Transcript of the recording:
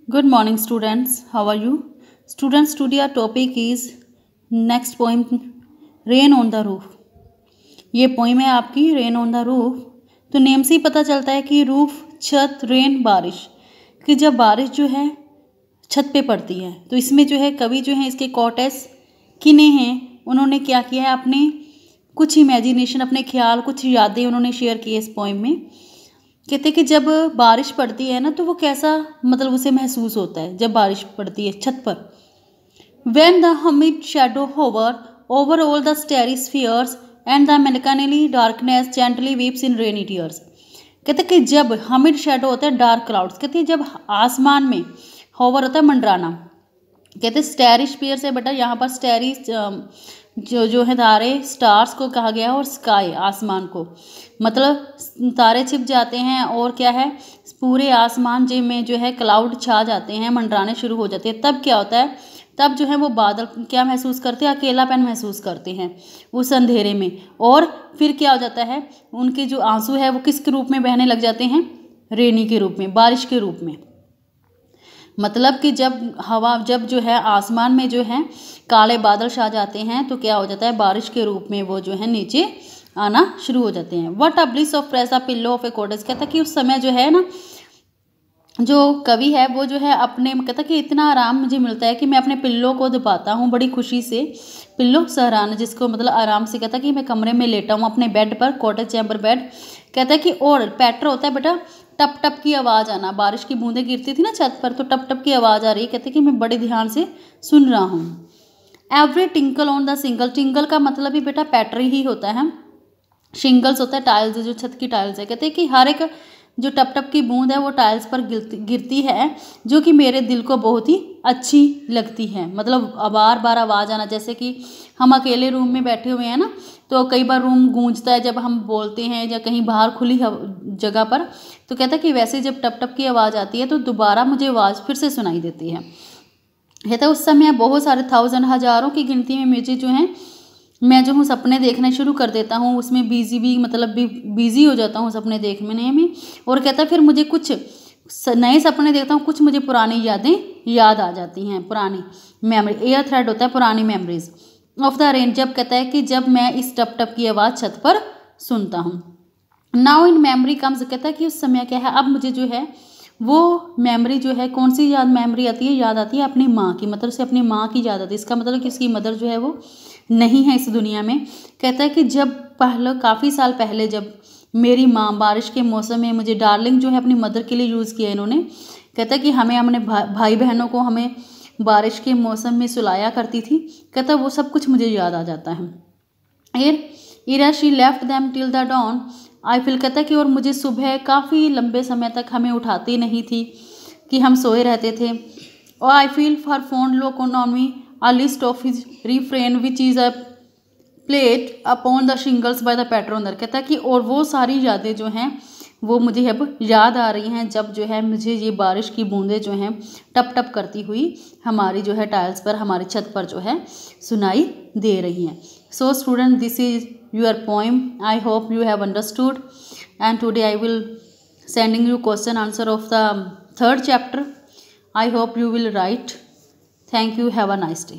Good morning, students. How are you? Students, today our topic is next poem, Rain on the Roof. ये poem है आपकी rain on the roof. तो name से ही पता चलता है कि रूफ, छत, रेन, बारिश, कि जब बारिश जो है छत पे पड़ती है तो इसमें जो है कवि जो है इसके कॉटेज किने हैं, उन्होंने क्या किया है, अपने कुछ इमेजिनेशन, अपने ख्याल, कुछ यादें उन्होंने शेयर की है इस पोइम में। कहते कि जब बारिश पड़ती है ना तो वो कैसा मतलब उसे महसूस होता है जब बारिश पड़ती है छत पर। When the humid shadow hover over all the starry spheres and the melancholy darkness gently weeps in rainy tears। कहते कि जब हमिड शेडो होता है डार्क क्लाउड्स, कहते हैं जब आसमान में होवर होता है मंडराना। कहते स्टैरी स्फीयर से बेटा यहाँ पर स्टैरी जो है तारे, स्टार्स को कहा गया है, और स्काई आसमान को, मतलब तारे छिप जाते हैं और क्या है पूरे आसमान में जो है क्लाउड छा जाते हैं, मंडराने शुरू हो जाते हैं। तब क्या होता है, तब जो है वो बादल क्या महसूस करते हैं, अकेलापन महसूस करते हैं उस अंधेरे में। और फिर क्या हो जाता है, उनके जो आंसू है वो किस रूप में बहने लग जाते हैं, रेनी के रूप में, बारिश के रूप में। मतलब कि जब जो है आसमान में जो है काले बादल छा जाते हैं तो क्या हो जाता है, बारिश के रूप में वो जो है नीचे आना शुरू हो जाते हैं। What a bliss of press the pillow of A cottage. कहता कि उस समय जो है ना, जो कवि है वो जो है अपने कहता कि इतना आराम मुझे मिलता है कि मैं अपने पिल्लो को दबाता हूँ बड़ी खुशी से। पिल्लो सहराना, जिसको मतलब आराम से, कहता कि मैं कमरे में लेटा हूँ अपने बेड पर, कॉटेज चैम्बर बेड। कहता है कि और पैटर होता है बेटा टप टप की आवाज़ आना, बारिश की बूंदें गिरती थी ना छत पर तो टप टप की आवाज़ आ रही है। कहते कि मैं बड़े ध्यान से सुन रहा हूँ। Every tinkle on the single, tinkle का मतलब ही बेटा पैटर ही होता है, शिंगल्स होता है टाइल्स, जो छत की टाइल्स है। कहते हैं कि हर एक जो टप टप की बूंद है वो टाइल्स पर गिरती है, जो कि मेरे दिल को बहुत ही अच्छी लगती है। मतलब बार बार आवाज़ आना, जैसे कि हम अकेले रूम में बैठे हुए हैं ना तो कई बार रूम गूंजता है जब हम बोलते हैं या कहीं बाहर खुली जगह पर। तो कहता है कि वैसे जब टप टप की आवाज़ आती है तो दोबारा मुझे आवाज़ फिर से सुनाई देती है। कहता है उस समय बहुत सारे थाउजेंड, हज़ारों की गिनती में मुझे जो है मैं जो हूँ सपने देखना शुरू कर देता हूँ, उसमें बिजी हो जाता हूँ सपने देखने में। और कहता है फिर मुझे कुछ नए सपने देखता हूँ, कुछ मुझे पुरानी यादें याद आ जाती हैं, पुरानी मेमोरी, एयर थ्रेड होता है पुरानी मेमोरीज ऑफ द रेन। जब कहता है कि जब मैं इस टप टप की आवाज़ छत पर सुनता हूँ। नाउ इन मेमोरी कम्स, कहता है कि उस समय क्या है, अब मुझे जो है वो मेमोरी जो है, कौन सी मेमोरी आती है, याद आती है अपनी माँ की, मतलब से अपनी माँ की याद आती है। इसका मतलब कि उसकी मदर जो है वो नहीं है इस दुनिया में। कहता है कि जब पहले काफ़ी साल पहले जब मेरी माँ बारिश के मौसम में, मुझे डार्लिंग जो है अपनी मदर के लिए यूज़ किया इन्होंने। कहता है कि हमने भाई बहनों को हमें बारिश के मौसम में सुलाया करती थी। कहता है वो सब कुछ मुझे याद आ जाता है। Era she left them till the dawn I feel. कहता है कि और मुझे सुबह काफ़ी लंबे समय तक हमें उठाती नहीं थी कि हम सोए रहते थे। और I feel for phone look on me a list of his refrain which is a plate upon the shingles by the patron। कहता है कि और वो सारी यादें जो हैं वो मुझे अब याद आ रही हैं जब जो है मुझे ये बारिश की बूंदें जो हैं टप टप करती हुई हमारी जो है टाइल्स पर, हमारी छत पर जो है सुनाई दे रही हैं। So student, this is your poem. I hope you have understood and today I will sending you question answer of the 3rd chapter। I hope you will write. Thank you. Have a nice day.